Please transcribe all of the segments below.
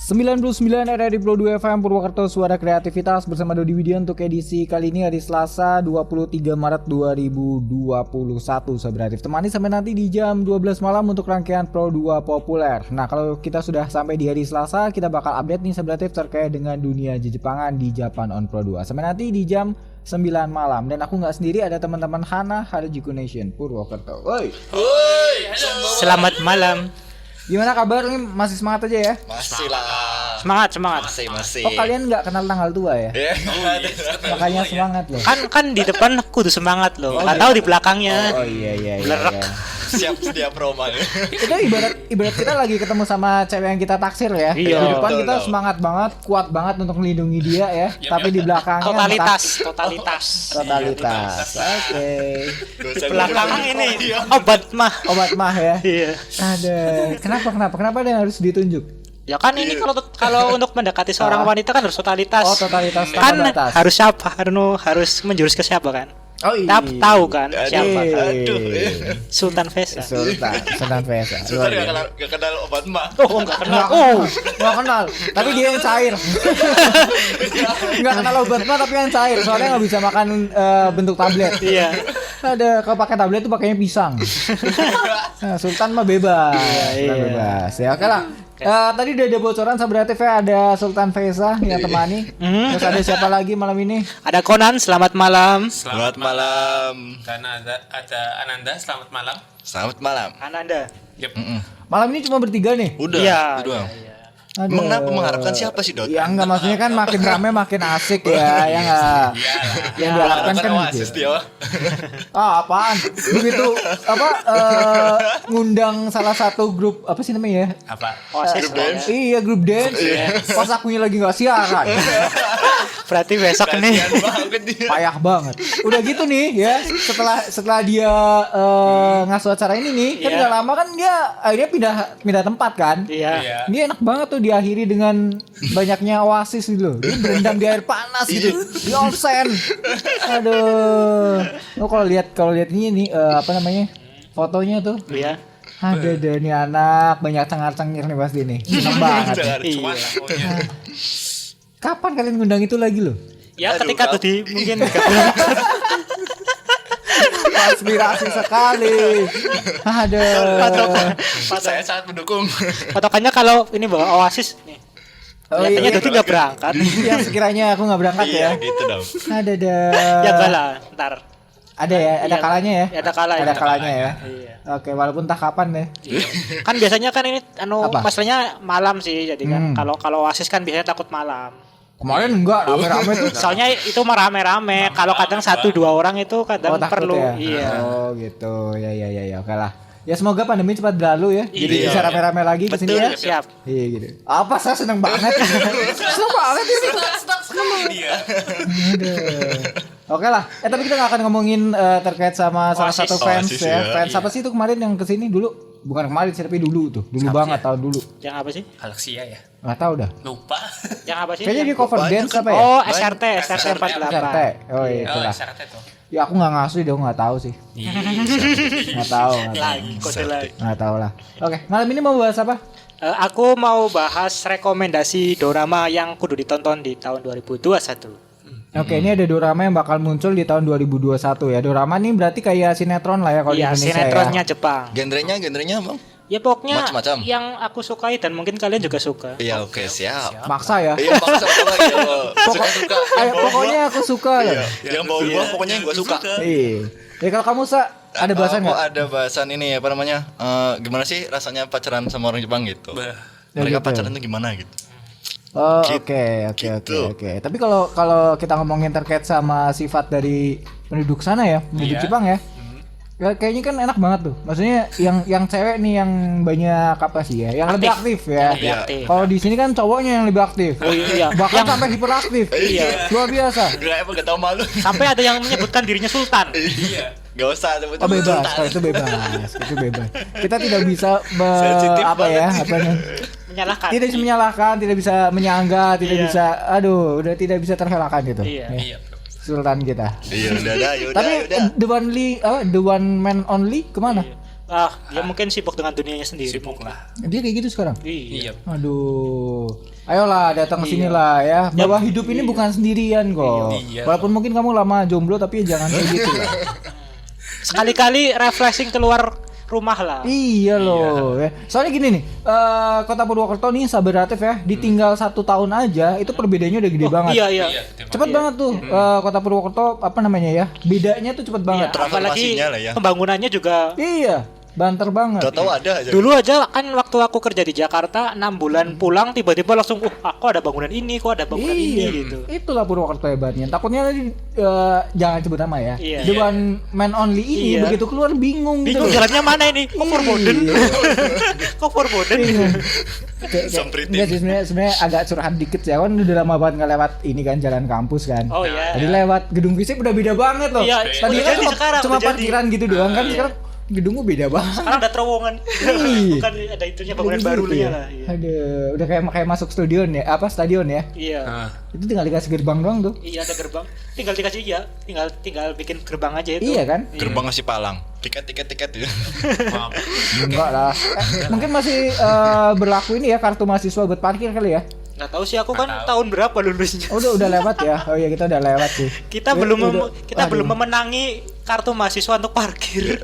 99 RRI Pro 2 FM Purwokerto, suara kreativitas bersama Dodi Widian untuk edisi kali ini hari Selasa 23 Maret 2021. Sahabat temani sampai nanti di jam 12 malam untuk rangkaian Pro 2 populer. Nah, kalau kita sudah sampai di hari Selasa, kita bakal update nih sahabat terkait dengan dunia Jepangan di Japan on Pro 2. Sampai nanti di jam 9 malam. Dan aku nggak sendiri, ada teman-teman Hana Harajuku Nation Purwokerto. Woi. Halo. Selamat malam. Gimana kabar? Ini masih semangat aja ya? Masih lah. Semangat. Masih. Oh, kalian nggak kenal tanggal tua ya? Makanya semangat loh. Kan di depan kudu semangat loh. Nggak tahu di belakangnya. Oh iya. Siap sedia promo. Itu ibarat kita lagi ketemu sama cewek yang kita taksir ya. Iya. Di depan Betul, kita betul. semangat banget, kuat banget untuk melindungi dia ya. Tapi di belakangnya Totalitas. Oke. Belakang ini obat Obat mah ya. Iya. Ada. Kenapa ada yang harus ditunjuk? Ya kan ini kalau untuk mendekati seorang wanita kan harus totalitas. Oh, totalitas Kan tanpa batas. harus siapa? Harus menjurus ke siapa kan? Oh iya. Tahu kan siapa? Kan? Aduh. Sultan Fesa. Sultan Fesa. Sultan gak kenal obat mah. Oh, enggak kenal. Oh. Nggak kenal. Tapi dia yang cair. Nggak kenal obat mah tapi yang cair. Soalnya nggak bisa makan bentuk tablet. Iya. Ada kalau pakai tablet tuh pakainya pisang. Nah, Sultan mah bebas. Iya. Bebas. Ya oke lah. Tadi udah ada bocoran sahabat ya, ada Sultan Fesa yang temani. Terus ada siapa lagi malam ini? Ada Conan, selamat malam. Selamat malam. Dan ada Ananda, selamat malam. Selamat malam. Ananda. Yep. Malam ini cuma bertiga nih. Udah. Iya. Itu doang. Aduh. Emang kenapa mengharapkan siapa sih, Dot? Ya enggak, maksudnya kan makin rame makin asik ya, ya enggak. Yang diharapkan kan Oasis gitu. dia. Apaan? Begitu ngundang salah satu grup apa sih namanya ya? Apa? Oasis. Grup dance. Iya, grup dance. Pas akunya lagi enggak siaran. Berarti besok nih. Kasian banget dia. Payah banget. Udah gitu nih ya, setelah dia ngasuh acara ini nih, kan Iya. udah lama kan dia akhirnya pindah tempat kan. Iya. Dia enak banget tuh diakhiri dengan banyaknya Oasis gitu loh. Dia berendam di air panas gitu, di onsen. Aduh. Lo kalau lihat ini nih apa namanya? Fotonya tuh. Iya. Ada nih anak banyak cengar-cengir nih pasti nih. Seneng banget. Iya. Kapan kalian ngundang itu lagi loh? Ya Aduh, ketika kau- tuh mungkin nggak berangkat. Konspirasi sekali. Aduh. Saya sangat mendukung. Patokannya kalau ini bawa Oasis nih. Oh Kelihatannya iya. Dodi nggak berangkat. Yang sekiranya aku nggak berangkat ya. Iya, gitu dong. Ada Ya enggak lah, ntar. Ada ya, ada Iya, kalanya ya. ada kalanya. Ada kalanya ya. Iya. Oke, walaupun entah kapan ya. Kan biasanya kan ini Apa? masalahnya malam sih, jadi kan Hmm. kalau Oasis kan biasanya takut malam. Kemarin enggak rame-rame tuh. Soalnya itu mah rame-rame. Kalau kadang 1-2 orang itu kadang Oh, takut perlu. ya? Iya. Oh, gitu. Ya, oke lah. Ya semoga pandemi cepat berlalu ya. Jadi Iya. bisa rame-rame lagi ke sini ya. Siap. Iya gitu. Apa saya seneng banget. Seneng banget ini. Dia. Aduh. Oke lah. Tapi kita nggak akan ngomongin terkait sama salah Oasis. satu fans Oasis, ya. ya. Fans apa sih itu kemarin yang kesini dulu? Bukan kemarin sih, tapi dulu tuh. Dulu banget tahun dulu. Yang apa sih? Alexia ya. Nggak tahu dah. Lupa. Yang apa sih? Kayaknya dia Yang- cover banyak dance kan. apa ya? Oh, SRT 48. SRT. Oh iya, Oh, itulah. syaratnya tuh. Ya aku nggak ngasuh deh, aku nggak tahu sih. Nggak tahu. Lagi kode lagi. Nggak tahu lah. Oke, malam ini mau bahas apa? Aku mau bahas rekomendasi dorama yang kudu ditonton di tahun 2021. Oke, ini ada dorama yang bakal muncul di tahun 2021 ya. Dorama nih berarti kayak sinetron lah ya kalau di Iya, Indonesia sinetronnya ya. Jepang. Genrenya, Bang? Ya pokoknya Macam-macam. yang aku sukai dan mungkin kalian juga suka. Iya, oke, siap. Maksa ya. Iya, Bang, sama lagi. Suka-suka. Pokoknya aku suka Iya, loh. yang bawa-bawa pokoknya yang gue suka. Iya. Ya kalau kamu ada bahasan Aku nggak? ada bahasan ini apa namanya? Gimana sih rasanya pacaran sama orang Jepang gitu? Bah. Mereka gitu. pacaran tuh gimana gitu? Oh, Gitu. oke. Tapi kalau kita ngomongin terkait sama sifat dari penduduk sana ya, penduduk Iya. Jepang ya. Ya, kayaknya kan enak banget tuh. Maksudnya yang cewek nih yang banyak apa sih ya? Yang lebih aktif ya. Lebih aktif. Kalau di sini kan cowoknya yang lebih aktif. Oh iya. Bahkan sampai hiperaktif. Iya. Luar biasa. Gak tau malu. Sampai ada yang menyebutkan dirinya sultan. Iya. Gak usah sebut. Oh bebas, kalau itu bebas. Itu bebas. Kita tidak bisa Sensitif apa ya? Apa Menyalahkan. tidak bisa menyalahkan, tidak bisa menyangga, tidak Iya. bisa udah tidak bisa terelakkan gitu. Iya. Ya. Iya. Sultan kita. Iya udah dah, yaudah. Tapi the one man only kemana? Dia mungkin sibuk dengan dunianya sendiri. Sibuk lah. Dia kayak gitu sekarang. Iya. Iya. Aduh. Ayolah datang ke sini lah ya. Bahwa hidup ini bukan sendirian kok. Iya. Walaupun mungkin kamu lama jomblo tapi jangan kayak gitu lah. Sekali-kali refreshing keluar rumah lah. Iya loh ya. Soalnya gini nih, Kota Purwokerto nih sahabat Relatif ya, ditinggal 1 tahun aja itu perbedaannya udah gede banget. Iya, iya. Iya, Cepet banget tuh Kota Purwokerto apa namanya ya? Bedanya tuh cepet banget. Iya, apalagi Transformasinya lah ya. pembangunannya juga. Iya, banter banget. Tahu-tahu ada aja. Dulu aja kan waktu aku kerja di Jakarta 6 bulan pulang tiba-tiba langsung kok ada bangunan ini, kok ada bangunan ini gitu. Itulah Purwokerto hebatnya. Takutnya nanti jangan sebut nama ya. Iya. The one man only ini Iya. begitu keluar bingung gitu. Bingung loh. jalannya mana ini? Kok Forboden? Iya. Kok Forboden? Bingung. Sampritin. Enggak sih sebenarnya agak curhat dikit ya kan udah lama banget nggak lewat ini kan jalan kampus kan. Oh iya. Tadi lewat gedung fisik udah beda banget loh. Iya, Tadi udah kan jadi sekarang, cuma udah jadi. parkiran gitu doang kan sekarang gedungnya beda banget. Sekarang ada terowongan. Iya. Bukan ada itunya bangunan Jadi baru gitu ya. lah. Iya. Aduh, udah kayak masuk stadion ya, stadion ya. Iya. Nah, Itu tinggal dikasih gerbang doang tuh. Iya ada gerbang. Tinggal dikasih tinggal bikin gerbang aja itu. Iya kan? Gerbang ngasih palang. Tiket ya. maaf. Enggak lah. Mungkin masih berlaku ini ya kartu mahasiswa buat parkir kali ya. Nggak tahu sih aku kan tahun berapa lulusnya. Oh, udah lewat ya. Oh iya kita udah lewat sih. Kita Ya, belum udah- kita aduh. belum memenangi kartu mahasiswa untuk parkir.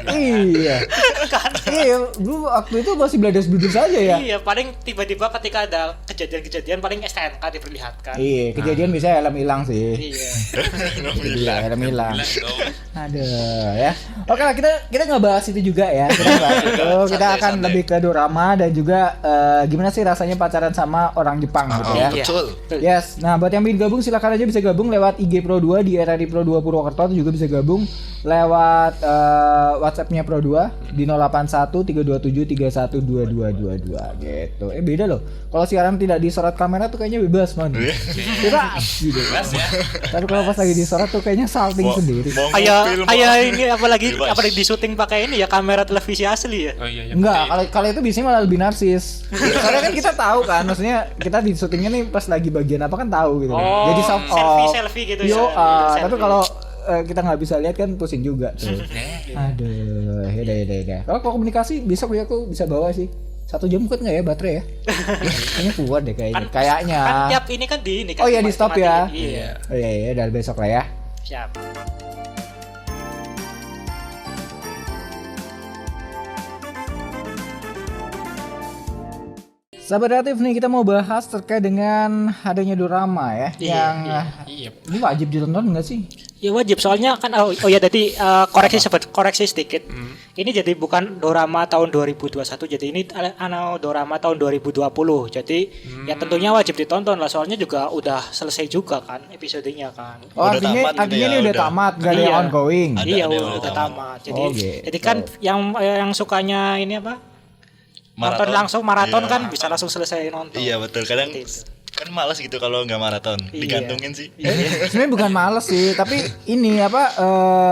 Iya. Kan? Iya, dulu waktu itu masih beladas-beladas saja ya. Iya, paling tiba-tiba ketika ada kejadian-kejadian paling STNK diperlihatkan. Iya, kejadian bisa helm hilang sih. Iya. Iya, helm hilang. Bilang dong. Aduh ya. Oke lah kita nggak bahas itu juga ya. Kita nggak bahas itu. Kita Santai, akan santai. lebih ke dorama dan juga gimana sih rasanya pacaran sama orang Jepang gitu ya. Iya. Betul. Yes, nah buat yang ingin gabung silakan aja bisa gabung lewat IG Pro 2 di RRI Pro 2 Purwokerto atau juga bisa gabung lewat WhatsApp-nya Pro 2 di 081 327 312222 gitu. Beda loh. Kalau siaran tidak disorot kamera tuh kayaknya bebas man. Bebas gitu. Jelas ya. Tapi kalau pas lagi disorot tuh kayaknya salting sendiri. Kayak ini apalagi Bebas. di syuting pakai ini ya kamera televisi asli ya. Oh iya, iya. Enggak, kalau itu biasanya malah lebih narsis. Karena kan kita tahu kan, maksudnya kita di syutingnya nih pas lagi bagian apa kan tahu gitu. Oh, Jadi soft selfie gitu Yo, ya. tapi Selfie. kalau kita nggak bisa lihat kan pusing juga tuh. Aduh, ya. Kalau komunikasi bisa aku bisa bawa sih. 1 jam kuat nggak ya baterai ya? Kayaknya kuat deh kayaknya. Kayaknya. Kan tiap ini kan di ini kan. Oh iya, di stop ya. mati-matiin. Iya. Oh iya, dari besok lah ya. Siap. Sahabat Relatif nih kita mau bahas terkait dengan adanya dorama ya, Iya, yang Iya. ini wajib ditonton nggak sih? Ya wajib soalnya kan ya tadi koreksi sedikit. Ini jadi bukan dorama tahun 2021 jadi ini dorama tahun 2020. Jadi ya tentunya wajib ditonton lah soalnya juga udah selesai juga kan episodenya kan. Oh, Udah artinya tamat gitu artinya ya, ini udah udah. tamat, gak ada yang Iya. ongoing. Ada Iya yang udah tamat. tamat. Jadi Oh, gitu. jadi kan yang sukanya ini apa? Nonton Maraton. langsung maraton Iya. kan bisa langsung selesai nonton. Iya betul. Kadang Seperti itu. kan malas gitu kalau nggak maraton. Iya. Digantungin sih. Sebenarnya bukan males sih, tapi ini apa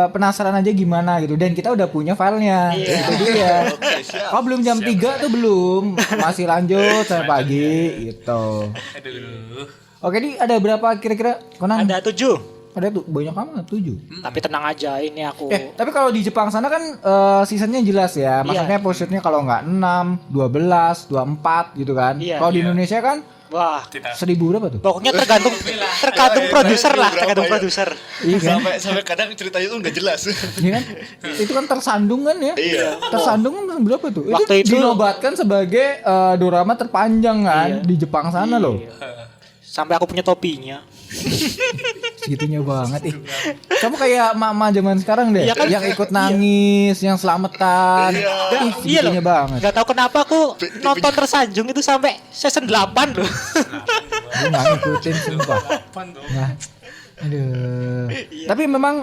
penasaran aja gimana gitu. Dan kita udah punya filenya. Iya. Itu dia. Oke, siap. Oh belum jam 3 tuh belum, masih lanjut sampai pagi gitu. Aduh. Oke, ini ada berapa kira-kira? Konan? Ada 7. Ada tuh banyak amat 7. Tapi tenang aja ini aku. Tapi kalau di Jepang sana kan seasonnya jelas ya. Maksudnya episode-nya kalau nggak 6, 12, 24 gitu kan. Iya. Kalau di Indonesia kan Wah, Tidak. 1000 berapa tuh? pokoknya tergantung produser lah, tergantung Berapa ya? produser. Iya kan? Sampai kadang ceritanya tuh nggak jelas. Iya kan? Itu kan tersandung kan ya? Iya. Tersandung kan berapa tuh? Waktu itu- dinobatkan sebagai dorama terpanjang kan Iya. di Jepang sana loh. Sampai aku punya topinya. Segitunya banget ih. Kamu kayak mama zaman sekarang deh, Iya kan? yang ikut nangis, yang selamatan. Iya. Ih, Iya loh. segitunya banget. Gak tahu kenapa aku nonton tersanjung itu sampai season 8 loh. Gue nggak ngikutin sumpah. Apaan dong? Nah, aduh. Iya. Tapi memang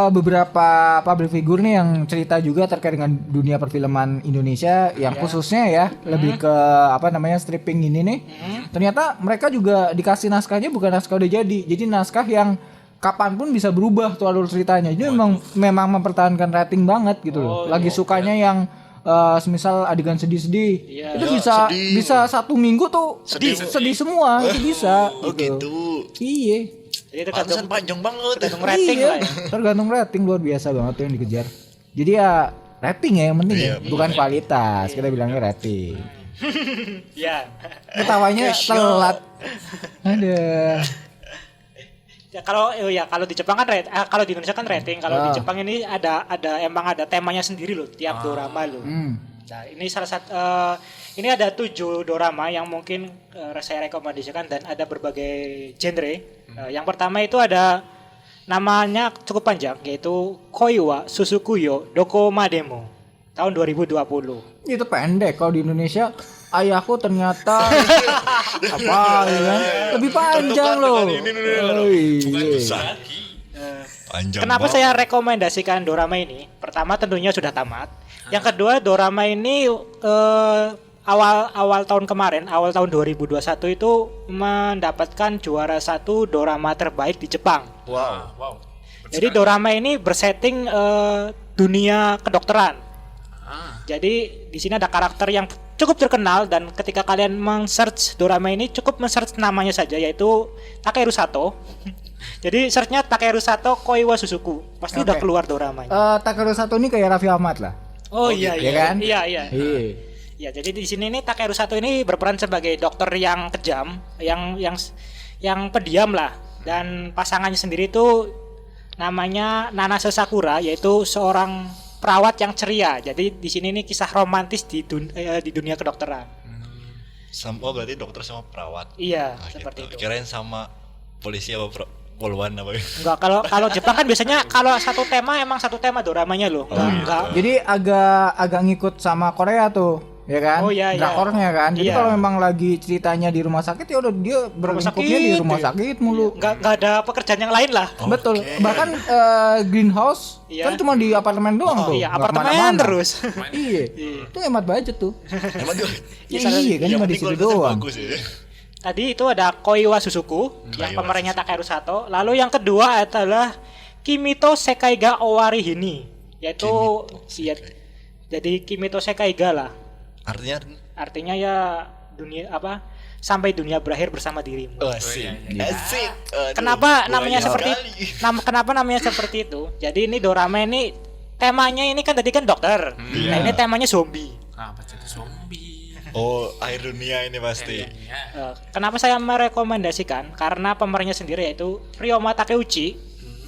beberapa public figure nih yang cerita juga terkait dengan dunia perfilman Indonesia yang khususnya ya lebih ke apa namanya stripping ini nih. Ternyata mereka juga dikasih naskahnya bukan naskah udah jadi naskah yang kapanpun bisa berubah tuh alur ceritanya. Jadi memang mempertahankan rating banget gitu loh. Lagi sukanya yang semisal adegan sedih-sedih Iya. itu Ya, bisa sedih. bisa 1 minggu tuh Sedih. sedih semua itu bisa Oh gitu. Iya. Jadi Pantesan tergantung panjang banget. tergantung rating Iya, lah ya. tergantung rating luar biasa banget tuh yang dikejar. Jadi ya rating ya yang penting ya, Iya, bukan kualitas. Kita bilangnya rating. Ya. Ketawanya telat. Ada. Ya, kalau di Jepang kan kalau di Indonesia kan rating. Kalau di Jepang ini emang ada temanya sendiri loh tiap dorama loh. Nah, ini salah satu ini ada 7 dorama yang mungkin saya rekomendasikan dan ada berbagai genre. Yang pertama itu ada namanya cukup panjang yaitu Koi wa Susukuyo Dokomademo tahun 2020. Itu pendek kalau di Indonesia. Ayahku ternyata apa ya kan? Lebih panjang loh. Oh, iya. Panjang Kenapa banget. saya rekomendasikan dorama ini? Pertama tentunya sudah tamat. Yang kedua dorama ini awal tahun kemarin, awal tahun 2021 itu mendapatkan juara 1 dorama terbaik di Jepang. Wow. Wow. Jadi dorama ini bersetting dunia kedokteran. Jadi di sini ada karakter yang cukup terkenal dan ketika kalian meng-search dorama ini cukup men-search namanya saja yaitu Takeru Sato. Jadi searchnya Takeru Sato Koi wa Susuku. Pasti udah Oke. keluar doramanya. Takeru Sato ini kayak Raffi Ahmad lah. Oh iya Iya iya kan? iya iya. Iya. Ya, jadi di sini nih Takeru Sato ini berperan sebagai dokter yang kejam, yang pendiam lah. Dan pasangannya sendiri itu namanya Nanase Sakura yaitu seorang perawat yang ceria. Jadi di sini nih kisah romantis di dunia kedokteran. Berarti dokter sama perawat. Iya, Ah, seperti gitu. itu. Kirain sama polisi apa poluan apa. Enggak, kalau Jepang kan biasanya kalau satu tema emang satu tema doramanya loh. Enggak. Jadi agak ngikut sama Korea tuh, ya kan? Oh, iya, iya. Drakornya kan. Jadi Iya. kalau memang lagi ceritanya di rumah sakit ya udah dia berlingkupnya di rumah sakit mulu. Enggak ada pekerjaan yang lain lah. Betul. Bahkan Greenhouse Iya. kan cuma di apartemen doang tuh. Iya, nggak apartemen kemana-mana. terus. Iya. Itu hemat budget tuh. Emang juga. Iya kan cuma di situ doang. Bagus ya. Tadi itu ada Koi wa Susuku yang Koi wa pemerannya Takeru Sato. Lalu yang kedua adalah Kimito Sekaiga Owari Hini, yaitu iya, jadi Kimito Sekaiga lah. Artinya ya dunia apa? Sampai dunia berakhir bersama dirimu. Asik. Asik. Aduh, Kenapa gua namanya lagi seperti sekali. kenapa namanya seperti itu? Jadi ini dorama ini temanya ini kan tadi kan dokter. Nah, ini temanya zombie. Apa jadi zombie? Oh, air dunia ini pasti. Ya. Kenapa saya merekomendasikan? Karena pemerannya sendiri yaitu Ryoma Takeuchi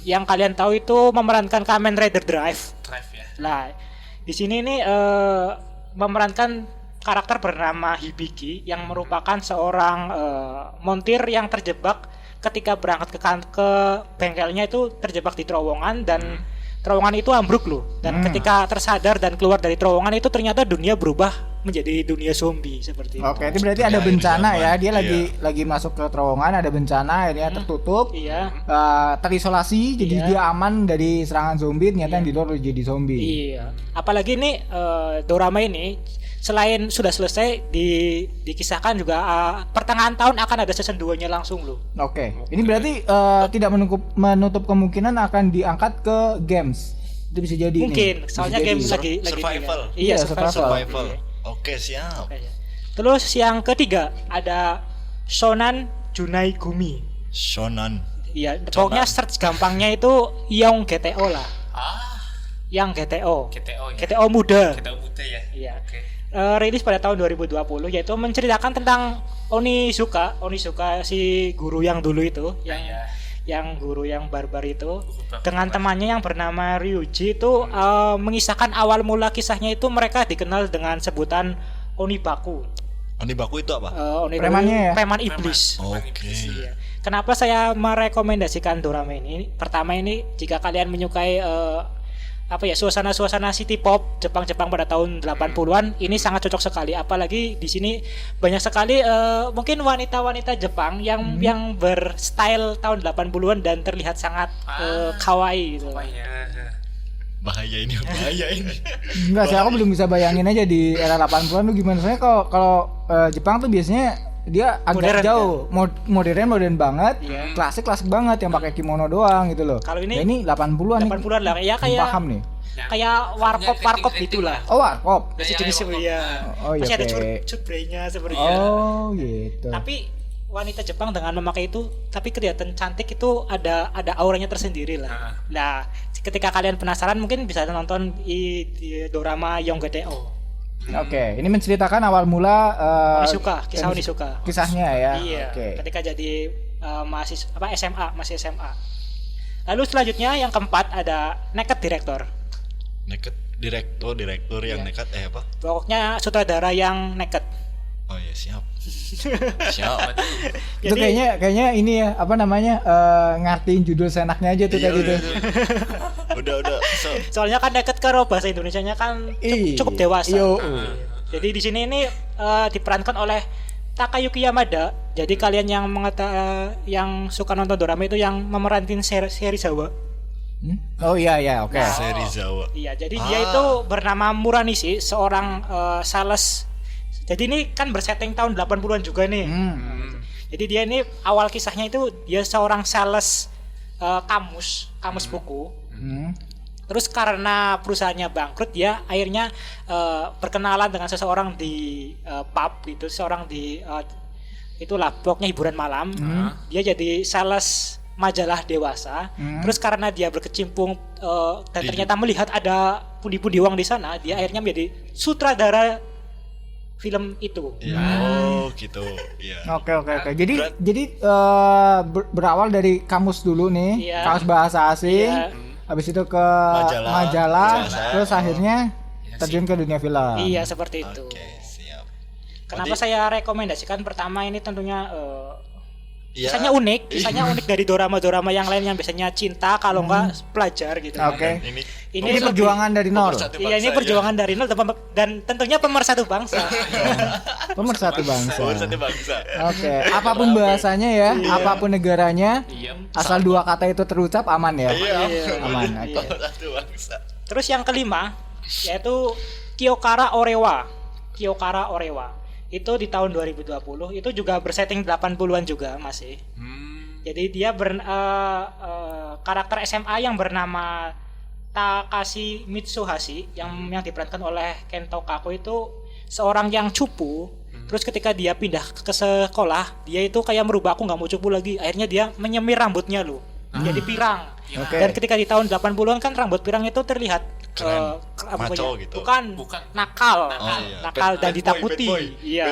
yang kalian tahu itu memerankan Kamen Rider Drive. Drive ya. Nah, di sini nih memerankan karakter bernama Hibiki yang merupakan seorang montir yang terjebak ketika berangkat ke bengkelnya itu terjebak di terowongan dan terowongan itu ambruk loh. Dan ketika tersadar dan keluar dari terowongan itu ternyata dunia berubah menjadi dunia zombie seperti itu. Oke, itu berarti ada Dunia bencana ini ya. zaman. Dia Iya. lagi masuk ke terowongan, ada bencana, akhirnya tertutup. Iya. Terisolasi, jadi Iya. dia aman dari serangan zombie. Ternyata yang di luar udah jadi zombie. Iya. Apalagi nih dorama ini selain sudah selesai dikisahkan juga pertengahan tahun akan ada season 2-nya langsung loh. Oke, ini berarti tidak menutup kemungkinan akan diangkat ke games. Itu bisa jadi. Mungkin nih. soalnya Bisa game jadi. lagi Survival. Iya, Iya, survival. Survival. Iya. Oke, siap. Terus yang ketiga ada Shonan Junai Gumi. Shonan. Iya, pokoknya search gampangnya itu Young GTO lah. Young GTO. GTO ya. GTO muda. GTO muda ya. Iya. Oke. Rilis pada tahun 2020 yaitu menceritakan tentang Onizuka si guru yang dulu itu Ya. yang guru yang barbar itu barbar. dengan temannya yang bernama Ryuji itu mengisahkan awal mula kisahnya itu mereka dikenal dengan sebutan Onibaku. Onibaku itu apa? Onibaku Premannya ya? preman iblis. Oke. Iya. Kenapa saya merekomendasikan dorama ini? Pertama ini jika kalian menyukai suasana-suasana city pop Jepang-Jepang pada tahun 80-an ini sangat cocok sekali. Apalagi di sini banyak sekali mungkin wanita-wanita Jepang yang berstyle tahun 80-an dan terlihat sangat kawaii gitu. Apa ya? Bahaya ini. Enggak sih, aku belum bisa bayangin aja di era 80-an tuh gimana. Soalnya kalau Jepang tuh biasanya dia agak Modern, jauh, modern banget, Iya. klasik banget yang pakai kimono doang gitu loh. Kalau ini Nah, ini 80-an nih. 80-an lah ya Belum paham nih. kayak warkop gitulah. Oh, warkop. Masih Ya, jenis ya, warkop. ya. Oh, iya, Masih ada kayak- cutbraynya seperti itu. Oh, gitu. Tapi wanita Jepang dengan memakai itu tapi kelihatan cantik itu ada auranya tersendiri lah. Nah, ketika kalian penasaran mungkin bisa nonton di dorama Young GTO. Oke, ini menceritakan awal mula Kisah Onizuka. Kisahnya ya. Iya. Oke. Ketika jadi mahasiswa masih SMA. Lalu selanjutnya yang keempat ada Naked Director. Naked direktur yang nekat apa? Pokoknya sutradara yang naked. Oh iya, siap. Siap. Itu kayaknya ini ya, apa namanya? Ngartiin judul senaknya aja tuh Iya, tadi tuh. Udah. Soalnya kan naked kalau bahasa Indonesianya kan cukup dewasa. Yo. Jadi di sini ini diperankan oleh Takayuki Yamada. Jadi kalian yang suka nonton drama itu yang memerankan Serizawa. Oh iya, oke. Serizawa. Iya, jadi dia itu bernama Muranishi, seorang sales. Jadi ini kan bersetting tahun 80-an juga nih. Jadi dia ini awal kisahnya itu dia seorang sales kamus buku. Terus karena perusahaannya bangkrut, dia akhirnya berkenalan dengan seseorang di pub gitu, seorang di itulah pokoknya hiburan malam. Dia jadi sales majalah dewasa. Terus karena dia berkecimpung dan ternyata melihat ada pundi-pundi uang di sana, dia akhirnya menjadi sutradara film itu. Oh gitu. Iya. Oke. Jadi berawal dari kamus dulu nih, Iya. kamus bahasa asing. Iya. Habis itu ke Majalah. majalah, terus akhirnya terjun ke dunia film. Iya, seperti itu. Oke, siap. Kenapa saya rekomendasikan? Pertama ini tentunya Iya. kisahnya unik dari dorama-dorama yang lain yang biasanya cinta kalau enggak pelajar gitu. Oke. Ini Ini perjuangan dari nol. Iya, ini perjuangan dari nol dan tentunya pemersatu bangsa. Pemersatu bangsa. Pemersatu bangsa. Oke, apapun bahasanya ya, apapun negaranya, asal dua kata itu terucap aman ya. Iya. Aman. Oke. Pemersatu bangsa. Terus yang kelima yaitu Kyokara Orewa. Itu di tahun 2020, itu juga bersetting 80-an juga masih. Jadi dia karakter SMA yang bernama Takashi Mitsuhashi yang diperankan oleh Kento Kako itu seorang yang cupu. Terus ketika dia pindah ke sekolah, dia itu kayak merubah, aku nggak mau cupu lagi. Akhirnya dia menyemir rambutnya loh, jadi pirang. Oke. Dan ketika di tahun 80-an kan rambut pirang itu terlihat Keren. Maco gitu. Bukan. Nakal. iya. Nakal dan Bad boy, ditakuti. bad boy. Iya.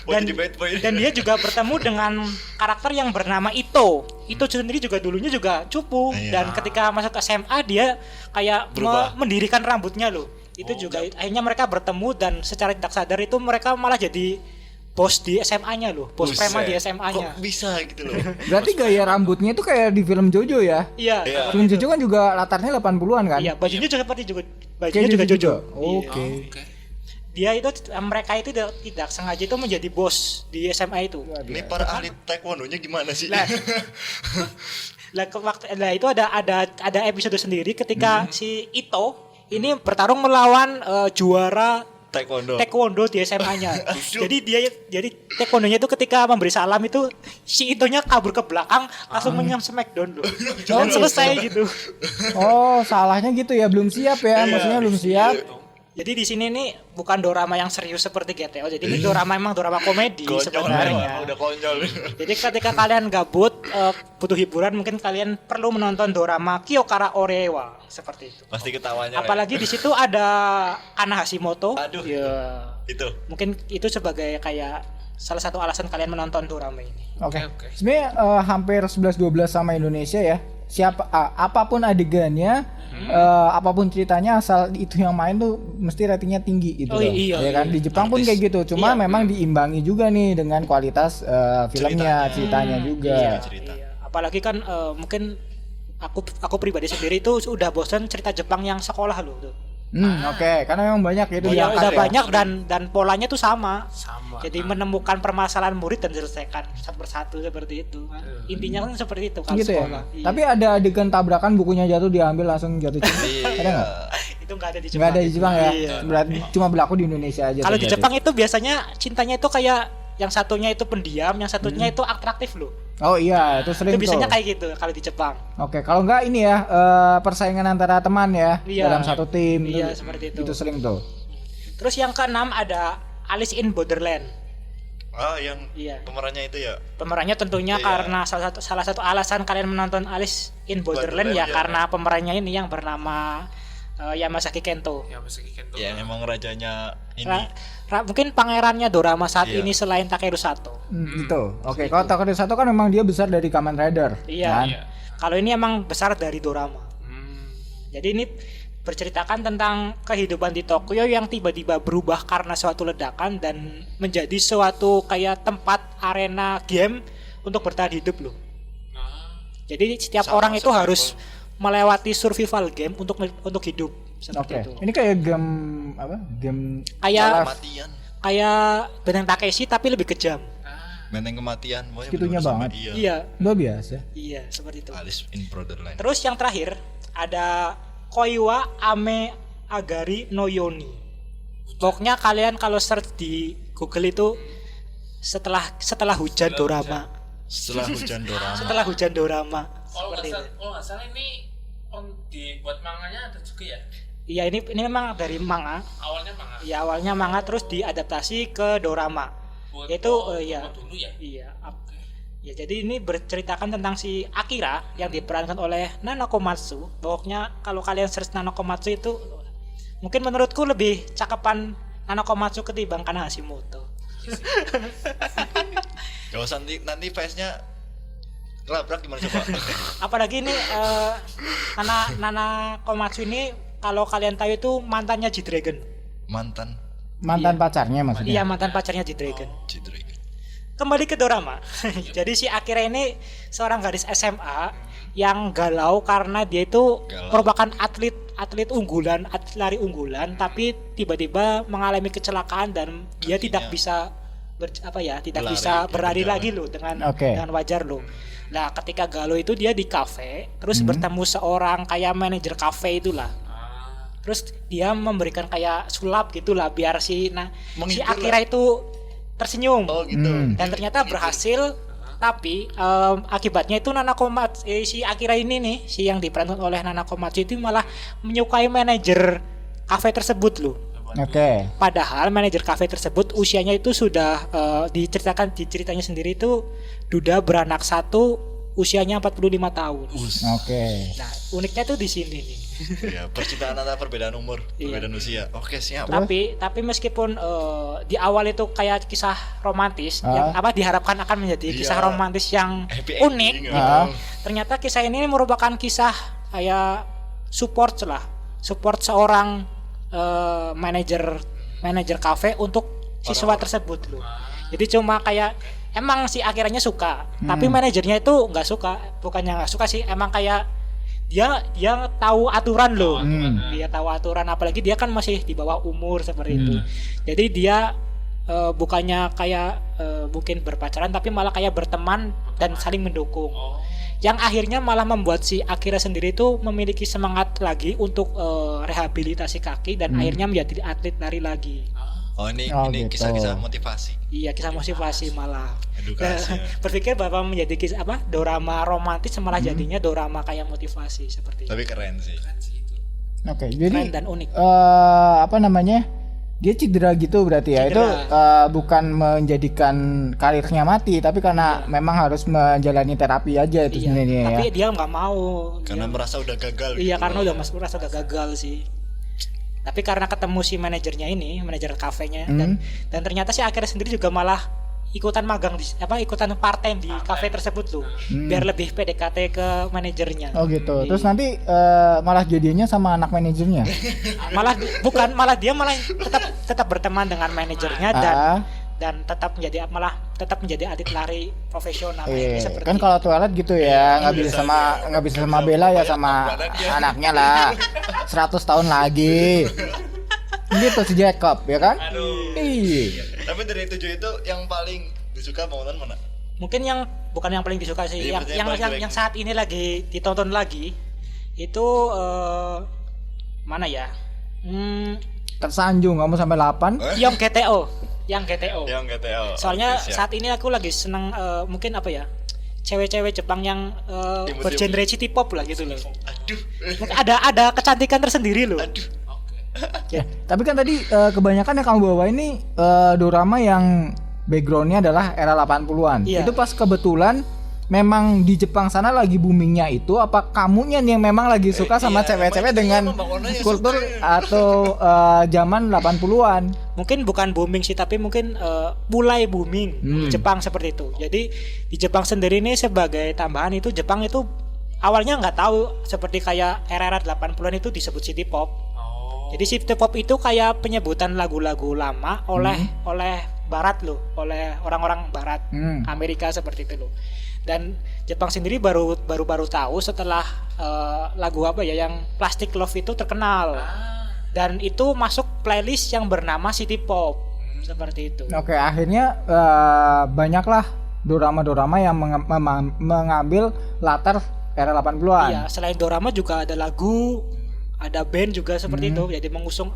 Mau jadi bad boy. Dan dia juga bertemu dengan karakter yang bernama Ito. Ito sendiri juga dulunya juga cupu. Iya. Dan ketika masuk ke SMA dia kayak Berubah. mendirikan rambutnya loh. Itu juga akhirnya mereka bertemu dan secara tidak sadar itu mereka malah jadi bos di SMA-nya loh, bos preman di SMA-nya. Kok bisa gitu loh? Berarti gaya rambutnya itu kayak di film Jojo ya? Iya. Iya. Film Jojo kan juga latarnya 80-an kan? Iya, bajunya juga seperti juga Kayak bajunya juga Jojo. Oke. Oke. Dia itu mereka itu tidak sengaja itu menjadi bos di SMA itu. Ini para ahli taekwondo-nya gimana sih? Lah. Lah itu ada episode sendiri ketika si Ito ini bertarung melawan juara taekwondo di SMA-nya. jadi taekwondonya itu ketika memberi salam itu si Itonya kabur ke belakang langsung menyam smackdown loh. Dan selesai gitu. Oh, salahnya gitu ya, belum siap ya, maksudnya belum siap. Jadi di sini nih bukan dorama yang serius seperti GTO. Jadi ini emang dorama komedi sebenarnya. Udah konyol. Jadi ketika kalian gabut butuh hiburan, mungkin kalian perlu menonton dorama Kyokara Orewa seperti itu. Pasti ketawanya. Apalagi di situ ada Kana Hashimoto. Aduh. Ya. Itu. Mungkin itu sebagai kayak salah satu alasan kalian menonton dorama ini. Oke. Oke. Sebenarnya hampir 11-12 sama Indonesia ya. Apapun adegannya, apapun ceritanya, asal itu yang main tuh mesti ratingnya tinggi gitu Oh, loh. iya, Ya kan iya. di Jepang pun kayak gitu. Cuma memang diimbangi juga nih dengan kualitas filmnya, ceritanya juga. Cerita. Iya. Apalagi kan mungkin aku pribadi sendiri itu sudah bosan cerita Jepang yang sekolah loh tuh. Oke, karena memang banyak itu Iya, diangkat udah ya. banyak dan polanya tuh sama. Sama. Jadi menemukan permasalahan murid dan selesaikan satu persatu seperti itu. Intinya kan seperti itu kalau Gitu ya. sekolah. Iya. Tapi ada adegan tabrakan, bukunya jatuh diambil langsung jatuh cinta. Ada nggak? Itu nggak ada di Jepang. Nggak ada di Jepang ya. Iya. Berarti cuma berlaku di Indonesia aja. Kalau di terjadi. Jepang itu biasanya cintanya itu kayak yang satunya itu pendiam, yang satunya itu atraktif loh. Oh iya, itu sering Itu biasanya tuh. kayak gitu kalau di Jepang. Oke, kalau nggak ini ya persaingan antara teman ya Iya. dalam satu tim. Iya, seperti itu. Itu sering tuh. Terus yang keenam ada Alice in Borderland. Yang Iya. pemerannya itu ya. Pemerannya tentunya Iya. karena salah satu alasan kalian menonton Alice in Borderland Borderland, ya ya. karena pemerannya ini yang bernama Yamazaki Kento. Ya Masaki Kento. Ya emang rajanya ini. Mungkin pangerannya dorama saat Iya. ini selain Takeru Sato. Gitu. Oke, kalau Takeru Sato kan memang dia besar dari Kamen Rider. Iya. kan? Iya. Kalau ini emang besar dari dorama. Hmm. Jadi ini berceritakan tentang kehidupan di Tokyo yang tiba-tiba berubah karena suatu ledakan dan menjadi suatu kayak tempat arena game untuk bertahan hidup loh. Nah, Jadi setiap Sama orang itu survival. harus melewati survival game untuk hidup seperti Oke. itu. Ini kayak game apa? Game Kayak Kematian. kayak Benteng Takeshi tapi lebih kejam. Benteng kematian. Pokoknya Segitunya bener-bener banget. sampai- Iya. Iya, luar biasa. iya seperti itu. Alice in Borderline. Terus yang terakhir ada Koiwa Ame Agari no Yoni. Pokoknya kalian kalau search di Google itu setelah hujan dorama. Setelah hujan dorama. Setelah hujan dorama. kalau Seperti itu. nggak salah ini dibuat manganya ada juga ya. Iya, ini memang dari manga. Awalnya manga. Ya awalnya manga terus diadaptasi ke dorama. Itu ya. buat dulu ya. Iya. Ya jadi ini berceritakan tentang si Akira yang diperankan oleh Nana Komatsu. Pokoknya kalau kalian search Nana Komatsu itu mungkin menurutku lebih cakepan Nana Komatsu ketimbang Kana Hashimoto. Gak usah nanti face-nya kelabrak gimana coba? Apalagi ini Nana Komatsu ini kalau kalian tahu itu mantannya G-Dragon. Mantan Mantan pacarnya maksudnya. Iya, mantan pacarnya G-Dragon. Cidrik. Kembali ke dorama. Jadi si Akira ini seorang gadis SMA yang galau karena dia itu merupakan atlet unggulan, atlet lari unggulan, tapi tiba-tiba mengalami kecelakaan dan dia tidak bisa tidak Berlari, bisa berlari berjalan. lagi loh dengan Oke. dengan wajar loh. Nah, ketika galau itu dia di kafe, terus bertemu seorang kayak manajer kafe itulah. Terus dia memberikan kayak sulap gitulah biar si Menghibur Akira itu tersenyum. Oh gitu. Dan ternyata berhasil, tapi akibatnya itu si Akira ini nih, si yang diperankan oleh Nana Komatsu itu malah menyukai manajer kafe tersebut loh. Oke. Padahal manajer kafe tersebut usianya itu sudah diceritakan di ceritanya sendiri itu duda beranak satu, usianya 45 tahun. Oke. Nah, uniknya tuh di sini nih. Ya, percintaan antara perbedaan umur, Iya. perbedaan usia. Oke, siap. Tapi meskipun di awal itu kayak kisah romantis yang diharapkan akan menjadi kisah Iya. romantis yang Happy unik, ending, gitu. ternyata kisah ini merupakan kisah kayak support seorang manajer kafe untuk siswa tersebut loh. Jadi cuma kayak emang si akhirnya suka, tapi manajernya itu nggak suka, bukannya nggak suka sih, emang kayak dia tahu aturan loh. Dia tahu aturan, apalagi dia kan masih di bawah umur seperti itu. Jadi dia bukannya kayak mungkin berpacaran, tapi malah kayak berteman dan saling mendukung. Yang akhirnya malah membuat si Akira sendiri itu memiliki semangat lagi untuk rehabilitasi kaki dan akhirnya menjadi atlet lari lagi. Oh, ini gitu. kisah-kisah motivasi. Iya, kisah motivasi malah. Edukasi. Berpikir bahwa menjadi kisah dorama romantis malah jadinya dorama kayak motivasi seperti itu. Tapi keren sih. Oke, jadi Keren dan unik. apa namanya? Dia cedera gitu berarti ya. Itu bukan menjadikan karirnya mati, tapi karena memang harus menjalani terapi aja itu sebenarnya Tapi ya. dia nggak mau. Karena merasa udah gagal Iya, gitu karena loh. udah merasa udah gagal sih. Tapi karena ketemu si manajernya ini, manajer kafenya, dan ternyata si Akira sendiri juga malah ikutan magang ikutan part time di kafe tersebut loh, biar lebih PDKT ke manajernya. Oh gitu. Terus nanti malah jadinya sama anak manajernya. malah dia tetap berteman dengan manajernya dan tetap menjadi atlet lari profesional. Ini seperti Kan kalau toilet gitu ya, nggak bisa sama Bella ya sama anaknya lah. 100 tahun lagi. Gitu si Jacob ya kan? Iya. Tapi dari 7 itu yang paling disuka nonton mana? mungkin bukan yang paling disuka sih, Iya, yang saat ini lagi ditonton lagi itu mana ya? Tersanjung kamu sampai 8. Yang GTO. Yang GTO. Soalnya Oke, siap. saat ini aku lagi seneng mungkin apa ya? Cewek-cewek Jepang yang Imut-imut. bergenre city pop lah gitu loh. Aduh. Mungkin ada kecantikan tersendiri loh. Ya, tapi kan tadi kebanyakan yang kamu bawa ini dorama yang backgroundnya adalah era 80-an. Iya. Itu pas kebetulan memang di Jepang sana lagi boomingnya itu, apa kamunya nih yang memang lagi suka sama cewek-cewek dengan kultur atau zaman 80-an? Mungkin bukan booming sih, tapi mungkin mulai booming di Jepang seperti itu. Jadi di Jepang sendiri ini sebagai tambahan itu, Jepang itu awalnya nggak tahu seperti kayak era-era 80-an itu disebut city pop. Jadi city pop itu kayak penyebutan lagu-lagu lama oleh barat loh, oleh orang-orang barat Amerika seperti itu loh. Dan Jepang sendiri baru tahu setelah lagu apa ya yang Plastic Love itu terkenal. Dan itu masuk playlist yang bernama City Pop. Seperti itu. Oke, akhirnya banyaklah dorama-dorama yang mengambil latar era 80-an. Iya, selain dorama juga ada lagu, ada band juga seperti itu. Jadi mengusung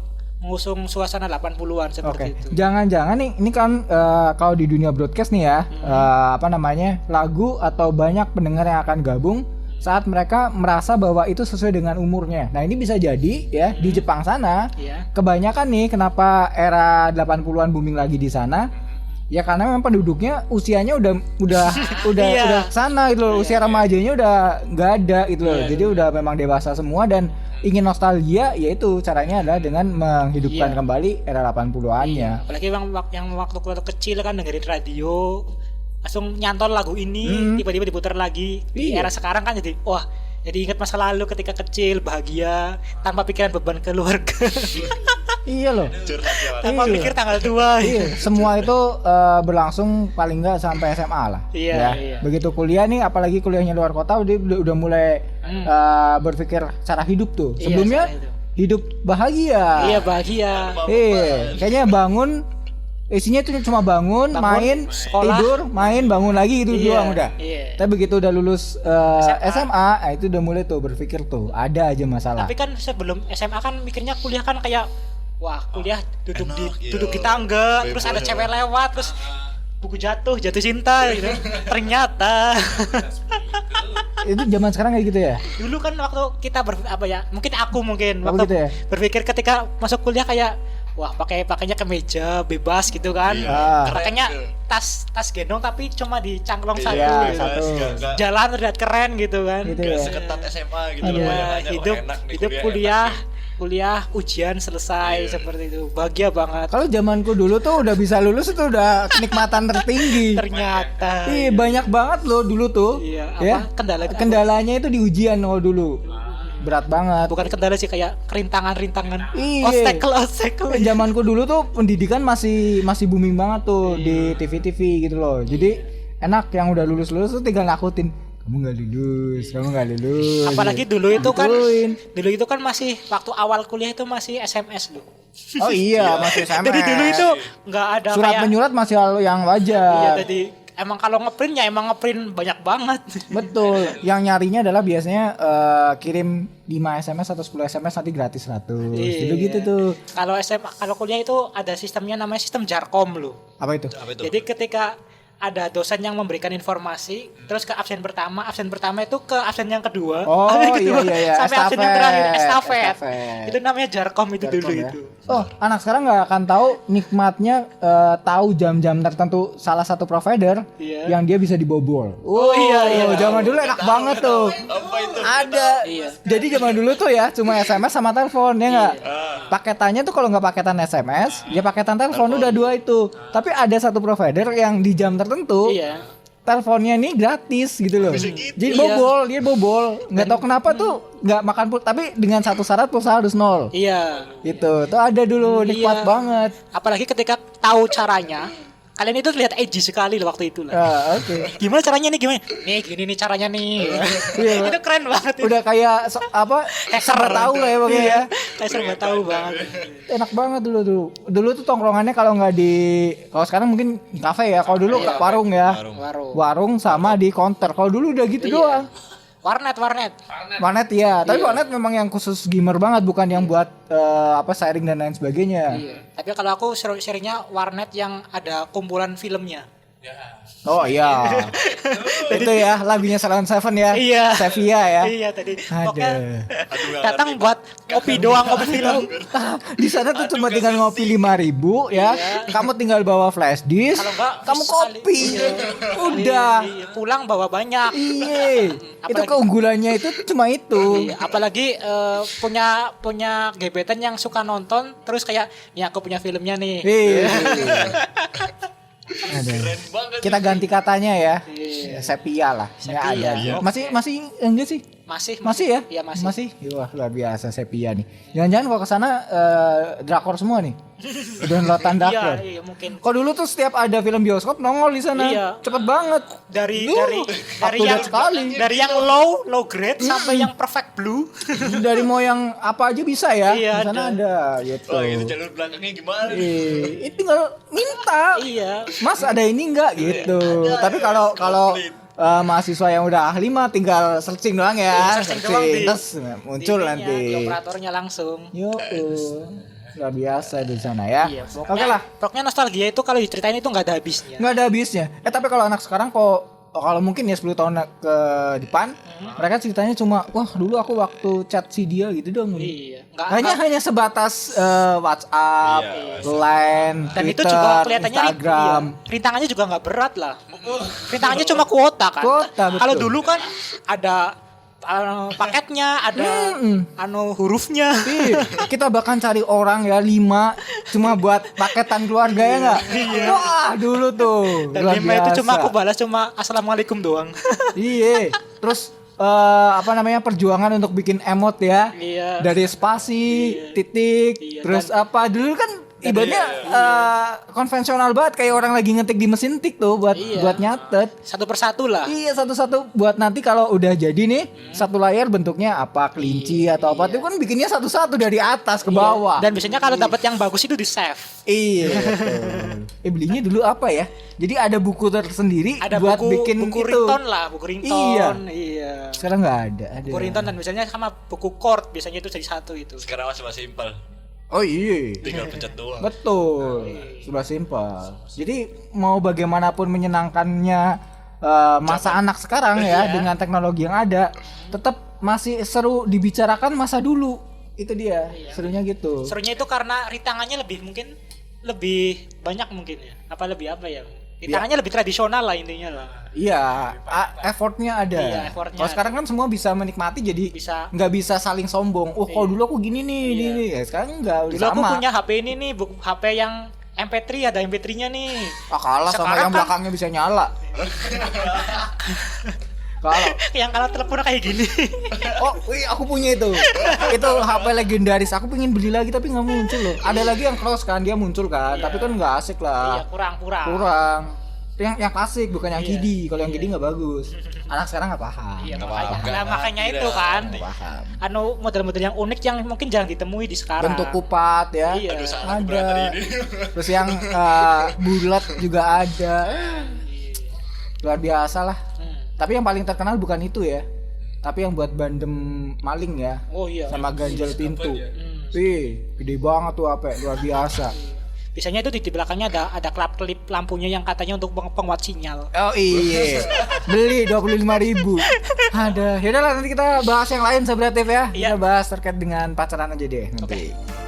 suasana 80-an seperti itu. Jangan-jangan nih, ini kan kalau di dunia broadcast nih ya, lagu atau banyak pendengar yang akan gabung saat mereka merasa bahwa itu sesuai dengan umurnya. Nah, ini bisa jadi ya di Jepang sana. Kebanyakan nih kenapa era 80-an booming lagi di sana? Ya karena memang penduduknya usianya udah sana gitu loh. Usia remajanya udah nggak ada gitu loh. Jadi udah memang dewasa semua dan ingin nostalgia, yaitu caranya adalah dengan menghidupkan kembali era 80-annya. Apalagi yang waktu kecil kan dengerin radio, langsung nyantol lagu ini, tiba-tiba diputar lagi. Di era sekarang kan jadi wah, jadi ingat masa lalu ketika kecil, bahagia, tanpa pikiran beban keluarga. Iya loh. Tanpa mikir tanggal tua. Iya, semua itu berlangsung paling enggak sampai SMA lah. Iya. Begitu kuliah nih, apalagi kuliahnya luar kota, udah mulai berpikir cara hidup tuh. Sebelumnya hidup bahagia. Iya, bahagia. Kayaknya bangun isinya itu cuma bangun, main, sekolah, tidur, main, bangun lagi gitu doang udah. Tapi begitu udah lulus SMA, itu udah mulai tuh berpikir tuh ada aja masalah. Tapi kan sebelum SMA kan mikirnya kuliah kan kayak wah, kuliah duduk di tangga, terus ada cewek lewat, terus buku jatuh cinta gitu. Ternyata itu zaman sekarang kayak gitu ya. Dulu kan waktu kita mungkin aku waktu gitu ya? berpikir ketika masuk kuliah kayak wah, pakainya kemeja bebas gitu kan. Pakainya tas gendong tapi cuma di cangklong satu gitu. Jalan terlihat keren gitu kan. Gitu ya. Seketat SMA gitu loh. Hidup kuliah ujian selesai seperti itu. Bahagia banget. Kalau zamanku dulu tuh udah bisa lulus itu udah kenikmatan tertinggi. Ternyata. Iya, banyak banget loh dulu tuh. Iya, kendalanya itu di ujian kalau dulu. Berat banget. Bukan kendala sih, kayak rintangan. Iya. Obstacle. Zamanku dulu tuh pendidikan masih booming banget tuh di TV gitu loh. Jadi enak yang udah lulus tuh tinggal nakutin. Kamu nggak lulus. Apalagi dulu itu kan masih waktu awal kuliah itu masih SMS loh. Oh iya, masih SMS. Jadi dulu itu nggak ada surat menyurat masih hal yang wajar. Iya, jadi emang kalau ngeprint ya emang ngeprint banyak banget. Betul. Yang nyarinya adalah biasanya kirim 5 SMS atau 10 SMS nanti gratis 100. Gitu tuh. Kalau kuliah itu ada sistemnya namanya sistem Jarkom loh. Apa itu? Jadi ketika ada dosen yang memberikan informasi, terus ke absen pertama itu ke absen yang kedua. Oh iya. Sampai absen yang terakhir estafet. Itu namanya Jarkom itu dulu ya? itu. Oh, anak sekarang nggak akan tahu nikmatnya tahu jam-jam tertentu salah satu provider yang dia bisa dibobol. Iya. Zaman dulu enak banget tuh. Apa itu? Ada. Jadi zaman dulu tuh ya cuma SMS sama telepon ya nggak. Paketannya tuh kalau nggak paketan SMS, ya paketan telepon udah 2 itu. Tapi ada satu provider yang di jam tertentu teleponnya nih gratis gitu loh. Jadi dia bobol. Nggak tahu kenapa tuh nggak makan pulsa, tapi dengan satu syarat pulsa harus 0. Iya. Gitu. Tuh ada dulu nikmat banget. Apalagi ketika tahu caranya. Kalian itu lihat edgy sekali loh waktu itu lah. Oke. Gimana caranya nih? Nih gini nih caranya nih. Itu keren banget. Udah kayak serba tahu lah ya pokoknya ya. Kayak serba tahu banget. Enak banget dulu tuh. Dulu tuh tongkrongannya kalau sekarang mungkin kafe ya. Kalau dulu warung ya. Warung sama di counter. Kalau dulu udah gitu doang. Warnet ya, tapi warnet memang yang khusus gamer banget, bukan yang buat sharing dan lain sebagainya. Tapi kalau aku sharingnya warnet yang ada kumpulan filmnya. Oh iya. Itu ya lagunya Salon Seven ya. Iya. Sevilla ya. Iya tadi. Pokoknya Ada. datang buat kopi doang, kopi film. Di sana tuh cuma tinggal ngopi 5.000 ya. Kamu tinggal bawa flash disk. Kalau enggak Kamu sekali. kopi. Udah. Iya, pulang bawa banyak. Iya. Itu Apalagi- keunggulannya itu cuma itu. Iya, apalagi punya gebetan yang suka nonton terus kayak ya aku punya filmnya nih. Iya. Ada. Keren banget. Kita ganti katanya ya. Iya. Sepia lah. Ya Sepia. ada. Masih enggak sih? Masih Ya? Iya, masih. Wah, luar biasa Sepia nih. Jangan-jangan kalau ke sana drakor semua nih. Downloadan drakor. Iya, mungkin Kok dulu tuh setiap ada film bioskop nongol di sana. Iya. Cepet banget. dari Duh, dari up to yang date sekali. dari yang low grade sampai yang perfect blue. Dari mau yang apa aja bisa ya. Iya, Di sana ada gitu. Wah, itu jalur belakangnya gimana nih? Itu tinggal minta. Iya. Mas ada ini enggak gitu. Tapi kalau mahasiswa yang udah ahli mah tinggal searching doang ya. Searching doang di- terus muncul Di nanti. operatornya langsung. Yuk. Luar biasa di sana ya. Iya, Oke lah. pokoknya nostalgia itu kalau diceritain itu nggak ada habisnya. Nggak ada habisnya. Tapi kalau anak sekarang kalau mungkin ya 10 tahun ke depan, mereka ceritanya cuma wah dulu aku waktu chat si dia gitu dong. Iya, Hanya sebatas WhatsApp, Iya, Line, dan Twitter, itu juga kelihatannya Instagram. rintangannya juga nggak berat lah. Rintangannya cuma kuota kan. Kuota, betul. Kalau dulu kan ada paketnya, ada hurufnya. Iya, kita bahkan cari orang ya 5 cuma buat paketan keluarga ya nggak? Wah dulu tuh. Dan luar 5 itu biasa. cuma aku balas cuma assalamualaikum doang. Iya. Terus perjuangan untuk bikin emot ya. Iya. Dari spasi, titik, Iya, terus apa dulu kan ibaratnya konvensional banget kayak orang lagi ngetik di mesin tik tuh buat Iya. buat nyatet. Satu persatu lah. Iya satu-satu buat nanti kalau udah jadi nih satu layar bentuknya apa kelinci atau apa itu kan bikinnya satu-satu dari atas ke bawah. Dan biasanya kalau dapat yang bagus itu di save. Iya. Betul. Belinya dulu apa ya? Jadi ada buku tersendiri Ada buat bikin buku itu. ringtone lah, buku ringtone. Iya. Sekarang nggak ada. Buku ringtone dan biasanya sama buku chord biasanya itu jadi satu itu. Sekarang masih simpel. Oh iya. Tinggal pencet doang. Betul. Sudah simpel. Jadi mau bagaimanapun menyenangkannya masa anak sekarang ya dengan teknologi yang ada, tetap masih seru dibicarakan masa dulu. Itu dia. Serunya gitu. Serunya itu karena rintangannya mungkin lebih banyak mungkin ya. Apa lebih apa ya? Rintangannya lebih tradisional lah intinya lah. Iya, effortnya ada. Iya, effortnya Kalau sekarang kan semua bisa menikmati jadi Bisa. nggak bisa saling sombong. Oh, kalau dulu aku gini nih, ini. Ya, sekarang nggak udah Dulu aku sama. punya HP ini nih, HP yang MP3 ada MP3-nya nih. Kalah sama Sekarang yang kan- belakangnya bisa nyala. Kalau Yang kalau teleponnya kayak gini. wih, aku punya itu. Itu HP legendaris. Aku pengen beli lagi tapi nggak muncul loh. Ada lagi yang cross kan, dia muncul kan, tapi kan nggak asik Iya, lah. kurang. Yang klasik bukan yang Iya. kidi. Kalau yang kidi nggak bagus. Anak sekarang nggak paham. Iya, Nggak makanya. paham. Nah, makanya Tidak. itu kan. Nggak paham. Model-model yang unik yang mungkin jarang ditemui di sekarang. Bentuk kupat ya. Iya. Aduh, salah berat hari Ada. ini. Terus yang bulat juga ada. Luar biasa lah. Tapi yang paling terkenal bukan itu ya. Tapi yang buat bandem maling ya. Oh iya. Sama ganjel pintu. ya? Wih, gede banget tuh apa? Luar biasa. Biasanya itu di belakangnya ada klip lampunya yang katanya untuk penguat sinyal. Oh iya. Beli 25.000. Ada. Yaudah lah nanti kita bahas yang lain Sabra TV ya. Iya. Kita bahas terkait dengan pacaran aja deh nanti. Oke.